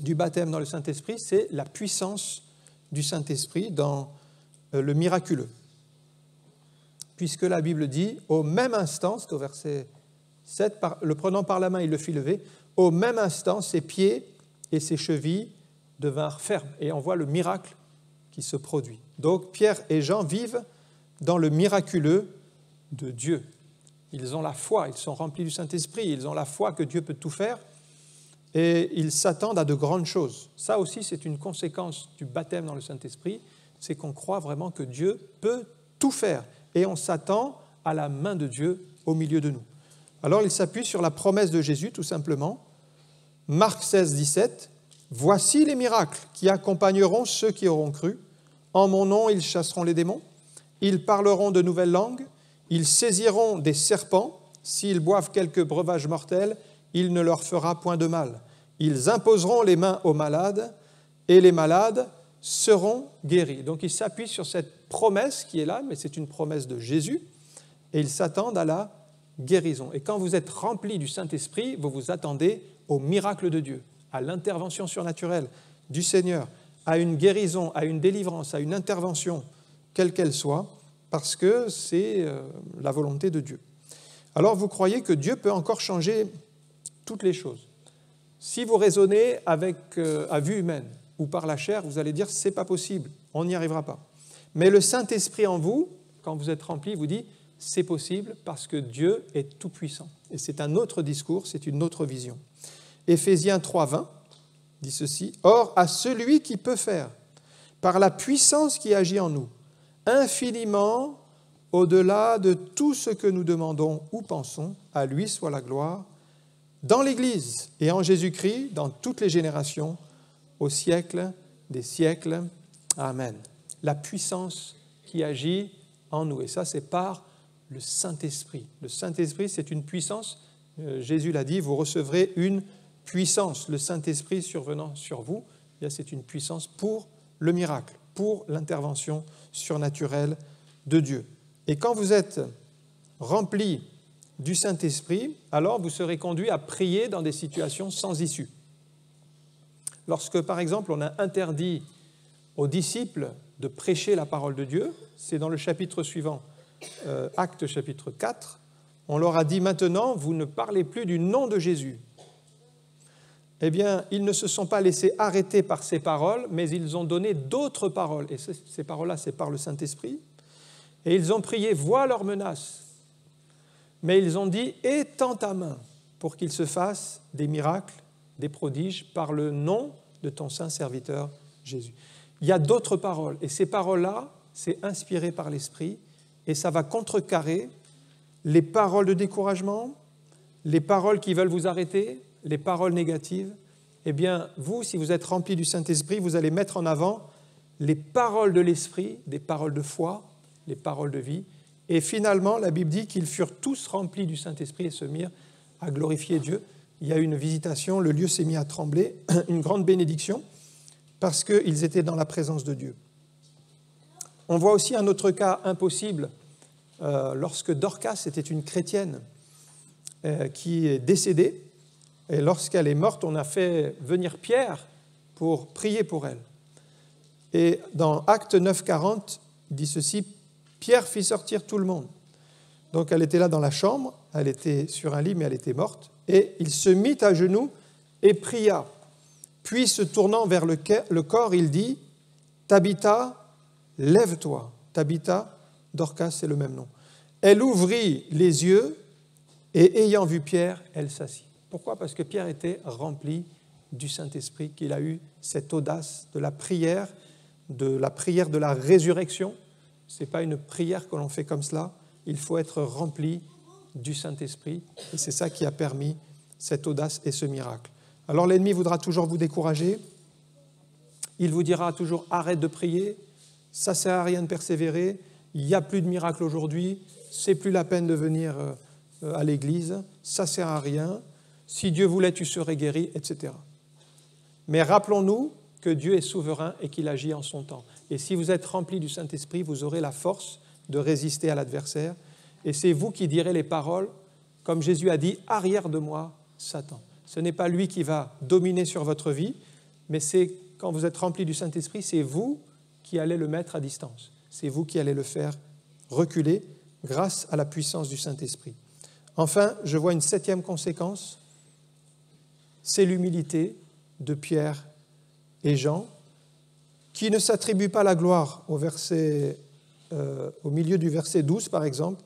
du baptême dans le Saint-Esprit, c'est la puissance du Saint-Esprit dans le miraculeux. Puisque la Bible dit, au même instant, c'est au verset 7, le prenant par la main, il le fit lever, au même instant, ses pieds et ses chevilles devinrent fermes. Et on voit le miracle qui se produit. Donc Pierre et Jean vivent dans le miraculeux de Dieu. Ils ont la foi, ils sont remplis du Saint-Esprit, ils ont la foi que Dieu peut tout faire et ils s'attendent à de grandes choses. Ça aussi, c'est une conséquence du baptême dans le Saint-Esprit, c'est qu'on croit vraiment que Dieu peut tout faire et on s'attend à la main de Dieu au milieu de nous. Alors, il s'appuie sur la promesse de Jésus, tout simplement. Marc 16, 17, « Voici les miracles qui accompagneront ceux qui auront cru. En mon nom, ils chasseront les démons. Ils parleront de nouvelles langues. Ils saisiront des serpents. S'ils boivent quelque breuvage mortel, il ne leur fera point de mal. Ils imposeront les mains aux malades et les malades seront guéris. » Donc, il s'appuie sur cette promesse qui est là, mais c'est une promesse de Jésus, et ils s'attendent à la guérison. Et quand vous êtes rempli du Saint-Esprit, vous vous attendez au miracle de Dieu, à l'intervention surnaturelle du Seigneur, à une guérison, à une délivrance, à une intervention, quelle qu'elle soit, parce que c'est la volonté de Dieu. Alors vous croyez que Dieu peut encore changer toutes les choses. Si vous raisonnez à vue humaine ou par la chair, vous allez dire « c'est pas possible, on n'y arrivera pas ». Mais le Saint-Esprit en vous, quand vous êtes rempli, vous dit « c'est possible parce que Dieu est tout-puissant ». Et c'est un autre discours, c'est une autre vision. Éphésiens 3, 20 dit ceci, « Or, à celui qui peut faire, par la puissance qui agit en nous, infiniment au-delà de tout ce que nous demandons ou pensons, à lui soit la gloire, dans l'Église et en Jésus-Christ, dans toutes les générations, au siècle des siècles. Amen. » La puissance qui agit en nous. Et ça, c'est par le Saint-Esprit. Le Saint-Esprit, c'est une puissance. Jésus l'a dit, vous recevrez une puissance. Le Saint-Esprit survenant sur vous, c'est une puissance pour le miracle, pour l'intervention surnaturelle de Dieu. Et quand vous êtes rempli du Saint-Esprit, alors vous serez conduit à prier dans des situations sans issue. Lorsque, par exemple, on a interdit aux disciples de prêcher la parole de Dieu, c'est dans le chapitre suivant, Actes chapitre 4, on leur a dit maintenant, vous ne parlez plus du nom de Jésus. Eh bien, ils ne se sont pas laissés arrêter par ces paroles, mais ils ont donné d'autres paroles. Et ces paroles-là, c'est par le Saint-Esprit. Et ils ont prié, vois leurs menaces. Mais ils ont dit, étends ta main pour qu'il se fasse des miracles, des prodiges, par le nom de ton saint serviteur Jésus. Il y a d'autres paroles. Et ces paroles-là, c'est inspiré par l'Esprit. Et ça va contrecarrer les paroles de découragement, les paroles qui veulent vous arrêter, les paroles négatives. Eh bien, vous, si vous êtes rempli du Saint-Esprit, vous allez mettre en avant les paroles de l'Esprit, des paroles de foi, les paroles de vie. Et finalement, la Bible dit qu'ils furent tous remplis du Saint-Esprit et se mirent à glorifier Dieu. Il y a eu une visitation, le lieu s'est mis à trembler, une grande bénédiction, parce qu'ils étaient dans la présence de Dieu. On voit aussi un autre cas impossible, lorsque Dorcas était une chrétienne qui est décédée, et lorsqu'elle est morte, on a fait venir Pierre pour prier pour elle. Et dans Actes 9, 40, il dit ceci, Pierre fit sortir tout le monde. Donc elle était là dans la chambre, elle était sur un lit, mais elle était morte, et il se mit à genoux et pria. Puis, se tournant vers le corps, il dit, Tabitha, lève-toi. Tabitha, Dorcas, c'est le même nom. Elle ouvrit les yeux, et ayant vu Pierre, elle s'assit. Pourquoi ? Parce que Pierre était rempli du Saint-Esprit, qu'il a eu cette audace de la prière de la résurrection. Ce n'est pas une prière que l'on fait comme cela, il faut être rempli du Saint-Esprit, et c'est ça qui a permis cette audace et ce miracle. Alors l'ennemi voudra toujours vous décourager, il vous dira toujours « arrête de prier, ça ne sert à rien de persévérer, il n'y a plus de miracle aujourd'hui, c'est plus la peine de venir à l'église, ça ne sert à rien, si Dieu voulait tu serais guéri, etc. » Mais rappelons-nous que Dieu est souverain et qu'il agit en son temps. Et si vous êtes rempli du Saint-Esprit, vous aurez la force de résister à l'adversaire, et c'est vous qui direz les paroles, comme Jésus a dit « arrière de moi, Satan ». Ce n'est pas lui qui va dominer sur votre vie, mais c'est quand vous êtes rempli du Saint-Esprit, c'est vous qui allez le mettre à distance. C'est vous qui allez le faire reculer grâce à la puissance du Saint-Esprit. Enfin, je vois une 7e conséquence, c'est l'humilité de Pierre et Jean, qui ne s'attribuent pas la gloire au milieu du verset 12, par exemple.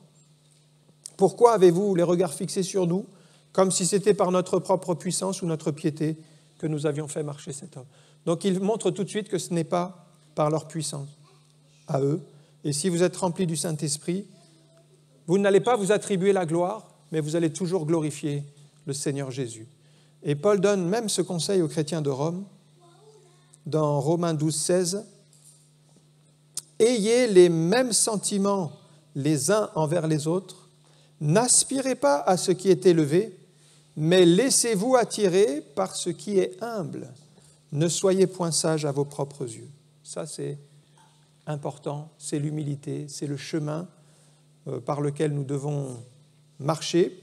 Pourquoi avez-vous les regards fixés sur nous, comme si c'était par notre propre puissance ou notre piété que nous avions fait marcher cet homme? Donc il montre tout de suite que ce n'est pas par leur puissance à eux. Et si vous êtes remplis du Saint-Esprit, vous n'allez pas vous attribuer la gloire, mais vous allez toujours glorifier le Seigneur Jésus. Et Paul donne même ce conseil aux chrétiens de Rome, dans Romains 12, 16. « Ayez les mêmes sentiments les uns envers les autres, n'aspirez pas à ce qui est élevé, mais laissez-vous attirer par ce qui est humble. Ne soyez point sages à vos propres yeux. » Ça, c'est important, c'est l'humilité, c'est le chemin par lequel nous devons marcher.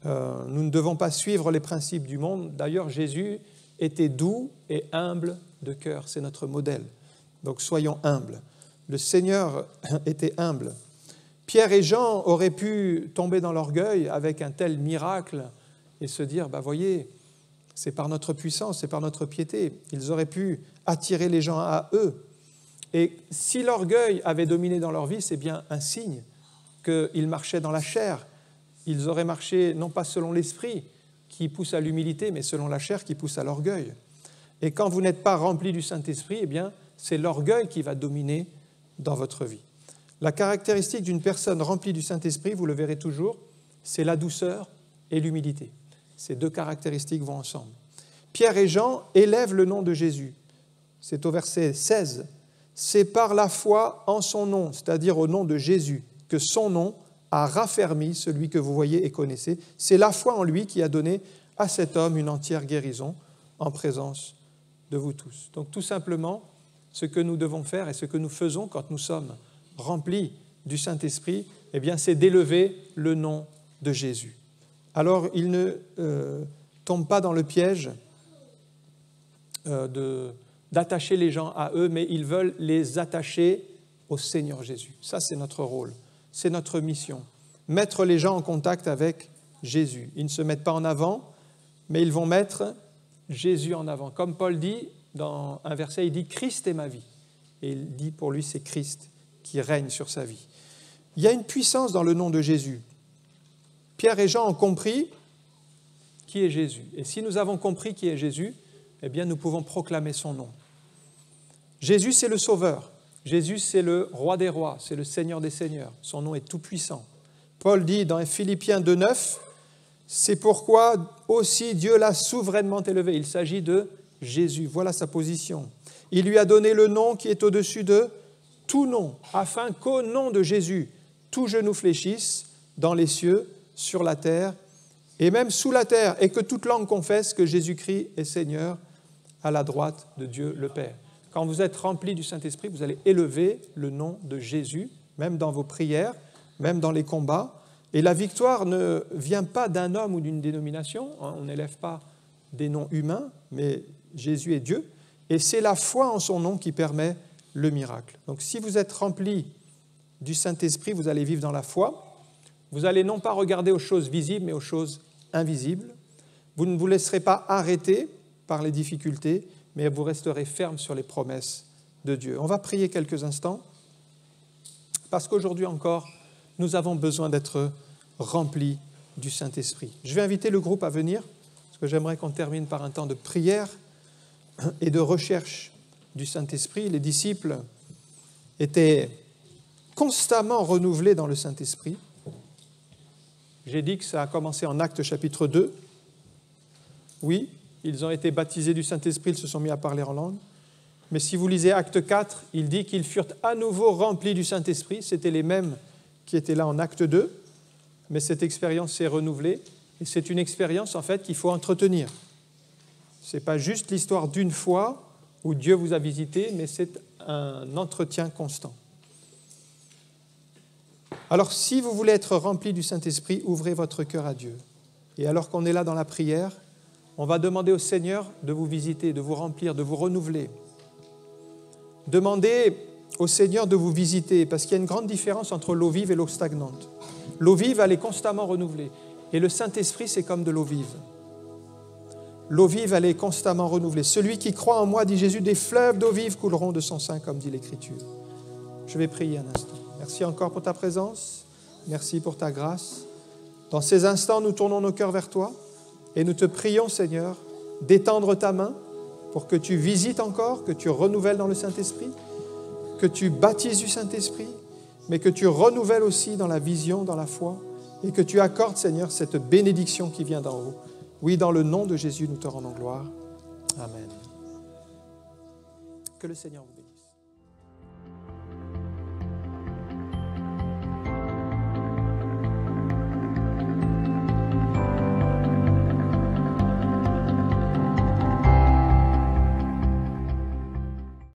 Nous ne devons pas suivre les principes du monde. D'ailleurs, Jésus était doux et humble de cœur. C'est notre modèle. Donc, soyons humbles. Le Seigneur était humble. Pierre et Jean auraient pu tomber dans l'orgueil avec un tel miracle et se dire, voyez, c'est par notre puissance, c'est par notre piété. Ils auraient pu attirer les gens à eux. Et si l'orgueil avait dominé dans leur vie, c'est bien un signe qu'ils marchaient dans la chair. Ils auraient marché non pas selon l'esprit qui pousse à l'humilité, mais selon la chair qui pousse à l'orgueil. Et quand vous n'êtes pas rempli du Saint-Esprit, eh bien, c'est l'orgueil qui va dominer dans votre vie. La caractéristique d'une personne remplie du Saint-Esprit, vous le verrez toujours, c'est la douceur et l'humilité. Ces deux caractéristiques vont ensemble. Pierre et Jean élèvent le nom de Jésus. C'est au verset 16. C'est par la foi en son nom, c'est-à-dire au nom de Jésus, que son nom a raffermi celui que vous voyez et connaissez. C'est la foi en lui qui a donné à cet homme une entière guérison en présence de vous tous. Donc tout simplement, ce que nous devons faire et ce que nous faisons quand nous sommes remplis du Saint-Esprit, eh bien, c'est d'élever le nom de Jésus. Alors, ils ne tombent pas dans le piège d'attacher les gens à eux, mais ils veulent les attacher au Seigneur Jésus. Ça, c'est notre rôle. c'est notre mission. Mettre les gens en contact avec Jésus. Ils ne se mettent pas en avant, mais ils vont mettre Jésus en avant. Comme Paul dit dans un verset, il dit « Christ est ma vie ». Et il dit pour lui, c'est Christ qui règne sur sa vie. Il y a une puissance dans le nom de Jésus. Pierre et Jean ont compris qui est Jésus. Et si nous avons compris qui est Jésus, eh bien nous pouvons proclamer son nom. Jésus, c'est le Sauveur. Jésus, c'est le Roi des rois, c'est le Seigneur des seigneurs. Son nom est tout puissant. Paul dit dans Philippiens 2,9, c'est pourquoi aussi Dieu l'a souverainement élevé. Il s'agit de Jésus. Voilà sa position. Il lui a donné le nom qui est au-dessus de tout nom, afin qu'au nom de Jésus, tout genou fléchisse dans les cieux, sur la terre et même sous la terre, et que toute langue confesse que Jésus-Christ est Seigneur à la droite de Dieu le Père. Quand vous êtes rempli du Saint-Esprit, vous allez élever le nom de Jésus, même dans vos prières, même dans les combats. Et la victoire ne vient pas d'un homme ou d'une dénomination. On n'élève pas des noms humains, mais Jésus est Dieu. Et c'est la foi en son nom qui permet le miracle. Donc si vous êtes rempli du Saint-Esprit, vous allez vivre dans la foi. Vous allez non pas regarder aux choses visibles, mais aux choses invisibles. Vous ne vous laisserez pas arrêter par les difficultés, mais vous resterez ferme sur les promesses de Dieu. On va prier quelques instants, parce qu'aujourd'hui encore, nous avons besoin d'être remplis du Saint-Esprit. Je vais inviter le groupe à venir, parce que j'aimerais qu'on termine par un temps de prière et de recherche du Saint-Esprit. Les disciples étaient constamment renouvelés dans le Saint-Esprit. J'ai dit que ça a commencé en Actes chapitre 2. Oui, ils ont été baptisés du Saint-Esprit, ils se sont mis à parler en langue. Mais si vous lisez Acte 4, il dit qu'ils furent à nouveau remplis du Saint-Esprit. C'était les mêmes qui étaient là en Acte 2. Mais cette expérience s'est renouvelée. Et c'est une expérience, en fait, qu'il faut entretenir. Ce n'est pas juste l'histoire d'une fois où Dieu vous a visité, mais c'est un entretien constant. Alors, si vous voulez être rempli du Saint-Esprit, ouvrez votre cœur à Dieu. Et alors qu'on est là dans la prière, on va demander au Seigneur de vous visiter, de vous remplir, de vous renouveler. Demandez au Seigneur de vous visiter, parce qu'il y a une grande différence entre l'eau vive et l'eau stagnante. L'eau vive, elle est constamment renouvelée. Et le Saint-Esprit, c'est comme de l'eau vive. L'eau vive, elle est constamment renouvelée. Celui qui croit en moi, dit Jésus, des fleuves d'eau vive couleront de son sein, comme dit l'Écriture. Je vais prier un instant. Merci encore pour ta présence. Merci pour ta grâce. Dans ces instants, nous tournons nos cœurs vers toi et nous te prions, Seigneur, d'étendre ta main pour que tu visites encore, que tu renouvelles dans le Saint-Esprit, que tu baptises du Saint-Esprit, mais que tu renouvelles aussi dans la vision, dans la foi, et que tu accordes, Seigneur, cette bénédiction qui vient d'en haut. Oui, dans le nom de Jésus, nous te rendons gloire. Amen. Que le Seigneur vous